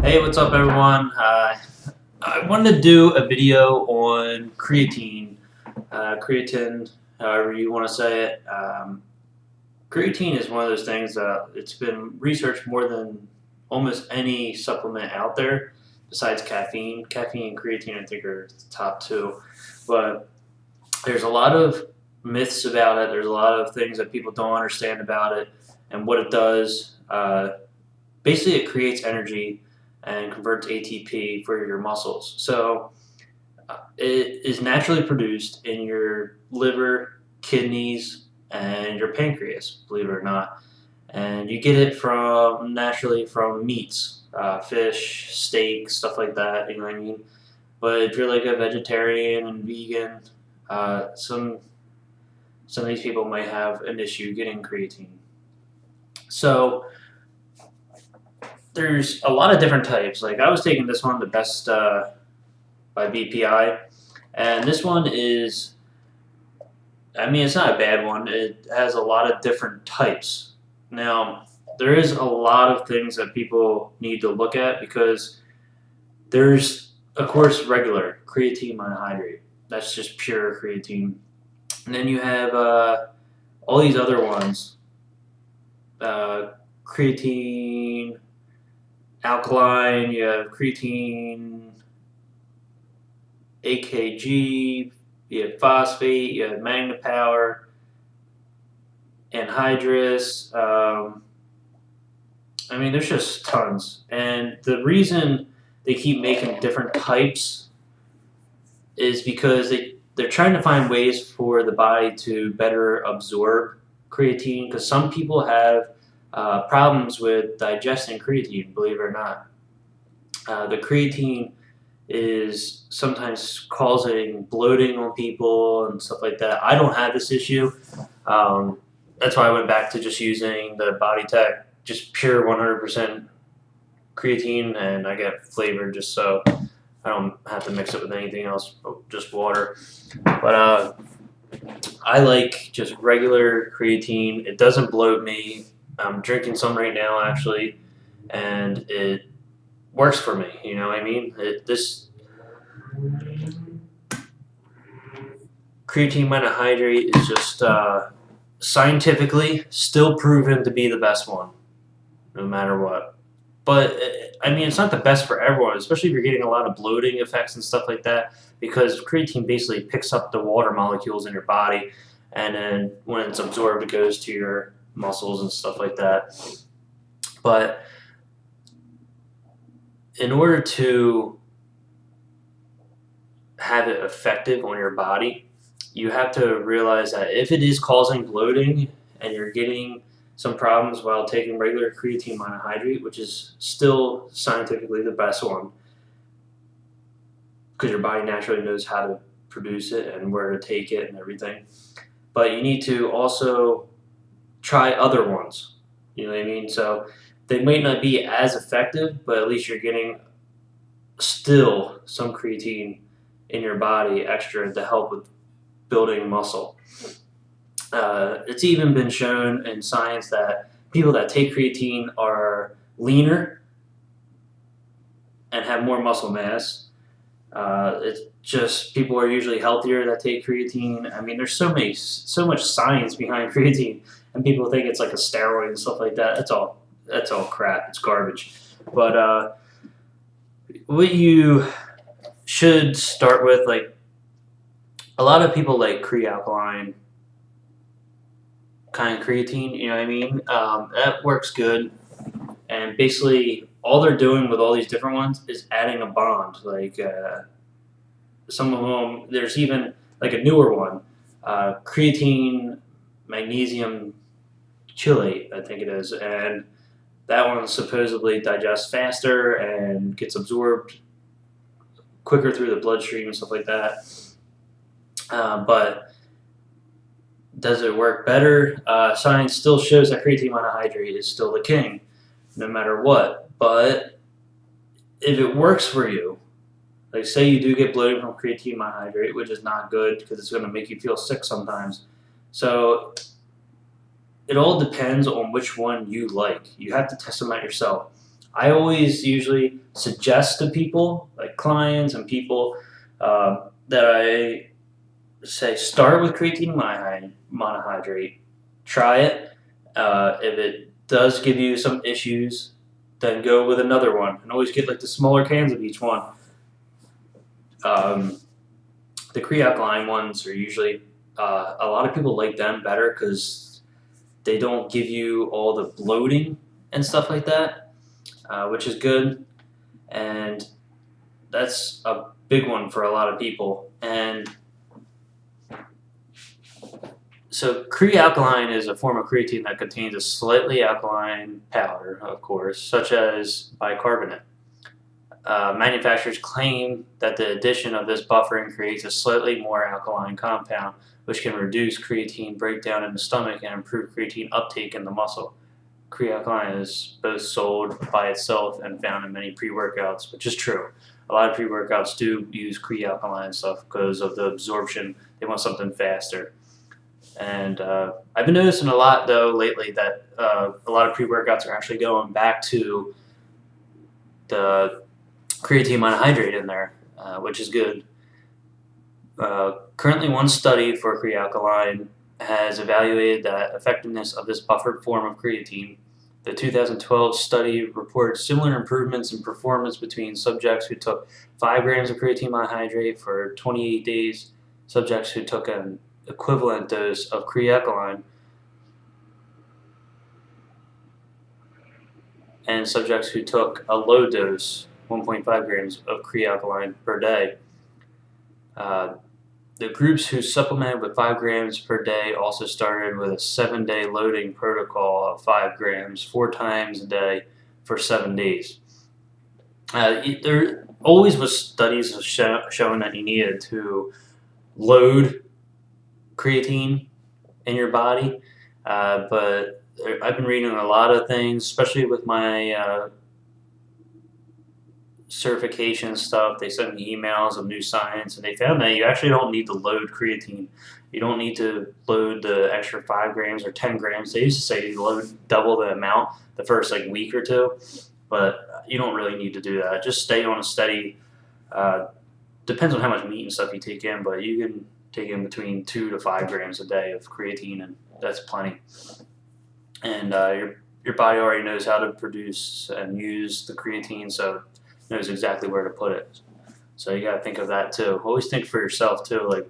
Hey, what's up, everyone? I wanted to do a video on creatine, creatine, however you want to say it. Creatine is one of those things that it's been researched more than almost any supplement out there, besides caffeine. Caffeine and creatine, I think, are the top two. But there's a lot of myths about it. There's a lot of things that people don't understand about it and what it does. Basically, it creates energy and converts ATP for your muscles. So it is naturally produced in your liver, kidneys, and your pancreas, believe it or not. And you get it from naturally from meats, fish, steak, stuff like that. You know what I mean? But if you're like a vegetarian and vegan, some of these people might have an issue getting creatine. So there's a lot of different types. Like I was taking this one, the best by BPI, and this one is, I mean, it's not a bad one. It has a lot of different types. Now, there is a lot of things that people need to look at because there's, of course, regular creatine monohydrate. That's just pure creatine. And then you have all these other ones, creatine alkaline, you have creatine AKG, you have phosphate, you have magnepower, anhydrous. I mean, there's just tons. And the reason they keep making different types is because they're trying to find ways for the body to better absorb creatine. Because some people have problems with digesting creatine, believe it or not. The creatine is sometimes causing bloating on people and stuff like that. I don't have this issue. Um, that's why I went back to just using the Body Tech, just pure 100% creatine, and I get flavor just so I don't have to mix it with anything else, just water. But I like just regular creatine. It doesn't bloat me. I'm drinking some right now, actually, and it works for me. You know what I mean? This creatine monohydrate is just scientifically still proven to be the best one, no matter what. But I mean, it's not the best for everyone, especially if you're getting a lot of bloating effects and stuff like that, because creatine basically picks up the water molecules in your body, and then when it's absorbed, it goes to your muscles and stuff like that. But in order to have it effective on your body, you have to realize that if it is causing bloating and you're getting some problems while taking regular creatine monohydrate, which is still scientifically the best one, because your body naturally knows how to produce it and where to take it and everything. But you need to also try other ones. You know what I mean? So they might not be as effective, but at least you're getting still some creatine in your body extra to help with building muscle. It's even been shown in science that people that take creatine are leaner and have more muscle mass. It's just people are usually healthier that take creatine. I mean, there's so much science behind creatine, and people think it's like a steroid and stuff like that. That's all crap. It's garbage. But what you should start with, like a lot of people like Alkaline kind of creatine. You know what I mean? That works good, and basically all they're doing with all these different ones is adding a bond. Like some of them, there's even like a newer one, creatine magnesium chelate, I think it is, and that one supposedly digests faster and gets absorbed quicker through the bloodstream and stuff like that. But does it work better? Science still shows that creatine monohydrate is still the king, no matter what. But if it works for you, like say you do get bloating from creatine monohydrate, which is not good because it's going to make you feel sick sometimes. So it all depends on which one you like. You have to test them out yourself. I always usually suggest to people, like clients and people, that I say start with creatine monohydrate. Try it. If it does give you some issues, then go with another one, and always get like the smaller cans of each one. Um, the Crealkaline ones are usually a lot of people like them better because they don't give you all the bloating and stuff like that, which is good. And that's a big one for a lot of people. And so Crealkaline is a form of creatine that contains a slightly alkaline powder, of course, such as bicarbonate. Manufacturers claim that the addition of this buffering creates a slightly more alkaline compound, which can reduce creatine breakdown in the stomach and improve creatine uptake in the muscle. Crealkaline is both sold by itself and found in many pre-workouts, which is true. A lot of pre-workouts do use Crealkaline stuff because of the absorption. They want something faster. And I've been noticing a lot though lately that a lot of pre-workouts are actually going back to the creatine monohydrate in there, which is good. Currently, one study for Crealkaline has evaluated the effectiveness of this buffered form of creatine. The 2012 study reported similar improvements in performance between subjects who took 5 grams of creatine monohydrate for 28 days, subjects who took an equivalent dose of Crealkaline, and subjects who took a low dose, 1.5 grams of Crealkaline per day. Uh, The groups who supplemented with 5 grams per day also started with a 7-day loading protocol of 5 grams 4 times a day for 7 days. There always was studies showing that you needed to load creatine in your body, but I've been reading a lot of things, especially with my certification stuff. They sent me emails of new science, and they found that you actually don't need to load creatine. You don't need to load the extra 5 grams or 10 grams. They used to say you load double the amount the first like week or two, but you don't really need to do that. Just stay on a steady. Uh, Depends on how much meat and stuff you take in, but you can take in between 2 to 5 grams a day of creatine, and that's plenty. And your body already knows how to produce and use the creatine, so it knows exactly where to put it. So you got to think of that too. Always think for yourself too. Like,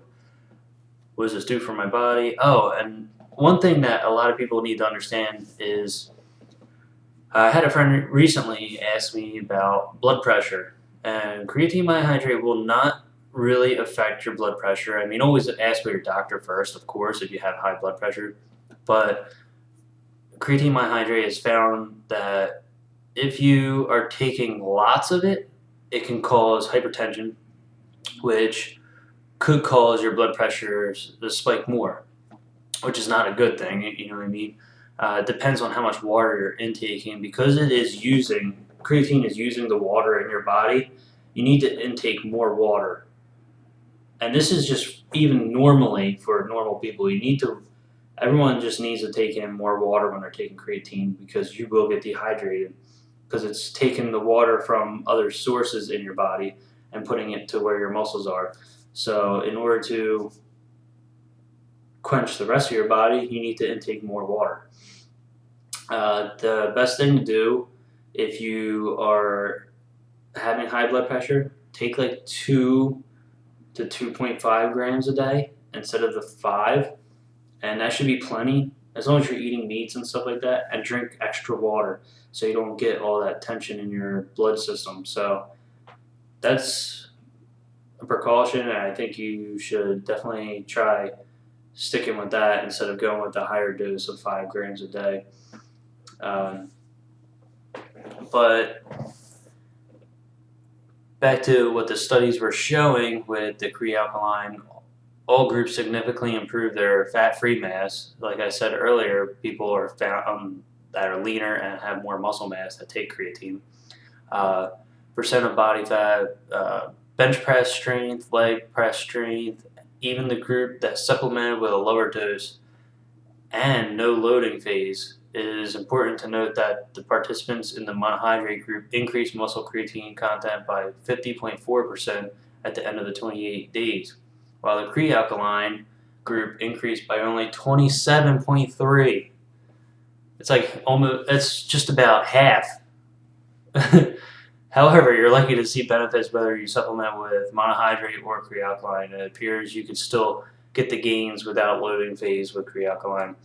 what does this do for my body? Oh, and one thing that a lot of people need to understand is I had a friend recently ask me about blood pressure, and creatine monohydrate will not really affect your blood pressure. I mean, always ask for your doctor first, of course, if you have high blood pressure. But creatine monohydrate has found that if you are taking lots of it, it can cause hypertension, which could cause your blood pressure to spike more, which is not a good thing. You know what I mean? It depends on how much water you're intaking because it is using creatine is using the water in your body. You need to intake more water, and this is just even normally for normal people. You need to Everyone just needs to take in more water when they're taking creatine because you will get dehydrated because it's taking the water from other sources in your body and putting it to where your muscles are. So in order to quench the rest of your body, you need to intake more water. The best thing to do if you are having high blood pressure, take like 2 to 2.5 grams a day instead of the 5, and that should be plenty as long as you're eating meats and stuff like that. And drink extra water so you don't get all that tension in your blood system. So that's a precaution, and I think you should definitely try sticking with that instead of going with the higher dose of 5 grams a day. Um, but back to what the studies were showing with the Crealkaline, all groups significantly improve their fat-free mass. Like I said earlier, people are that are leaner and have more muscle mass that take creatine. Uh, percent of body fat, bench press strength, leg press strength, even the group that supplemented with a lower dose and no loading phase it is important to note that the participants in the monohydrate group increased muscle creatine content by 50.4% at the end of the 28 days, while the Crealkaline group increased by only 27.3. It's like almost, it's just about half. However, you're likely to see benefits whether you supplement with monohydrate or Crealkaline. It appears you can still get the gains without loading phase with Crealkaline.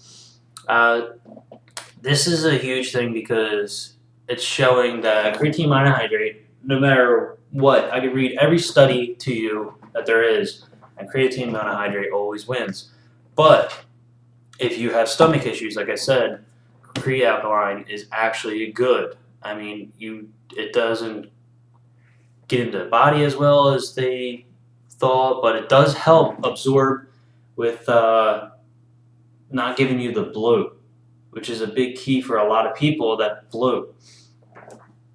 Uh, this is a huge thing because it's showing that creatine monohydrate, no matter what, I could read every study to you that there is, and creatine monohydrate always wins. But if you have stomach issues, like I said, Crealkaline is actually good. I mean, it doesn't get into the body as well as they thought, but it does help absorb with not giving you the bloat, which is a big key for a lot of people that bloat.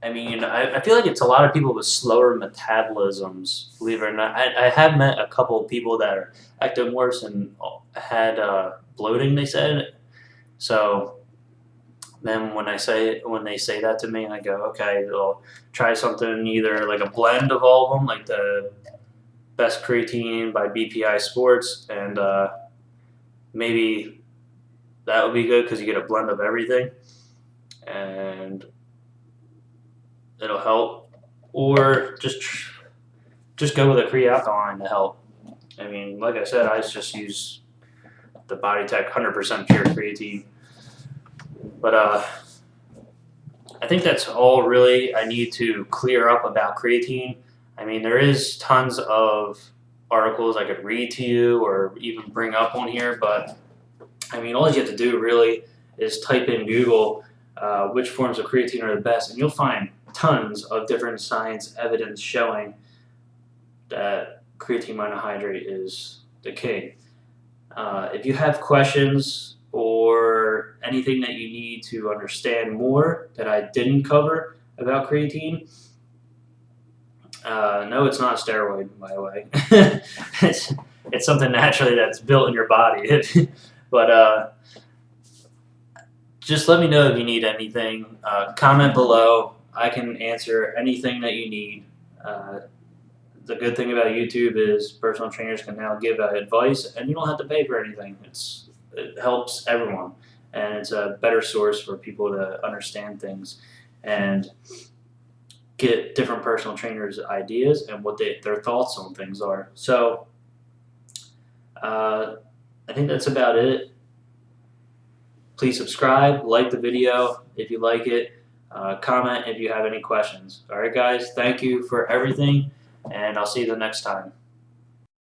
I mean, I feel like it's a lot of people with slower metabolisms, believe it or not. I have met a couple of people that are ectomorphs and had bloating, they said. So then when they say that to me, I go, okay, I'll try something either like a blend of all of them, like the Best Creatine by BPI Sports, and maybe that would be good because you get a blend of everything, and it'll help. Or just go with a Crealkaline to help. I mean, like I said, I just use the BodyTech 100% pure creatine. But I think that's all really I need to clear up about creatine. I mean, there is tons of articles I could read to you or even bring up on here, but I mean, all you have to do really is type in Google which forms of creatine are the best, and you'll find tons of different science evidence showing that creatine monohydrate is the king. If you have questions or anything that you need to understand more that I didn't cover about creatine, no, it's not a steroid, by the way. it's something naturally that's built in your body. But just let me know if you need anything. Comment below. I can answer anything that you need. The good thing about YouTube is personal trainers can now give advice, and you don't have to pay for anything. It helps everyone, and it's a better source for people to understand things and get different personal trainers' ideas and what their thoughts on things are. So I think that's about it. Please subscribe, like the video if you like it, comment if you have any questions. All right, guys, thank you for everything, and I'll see you the next time.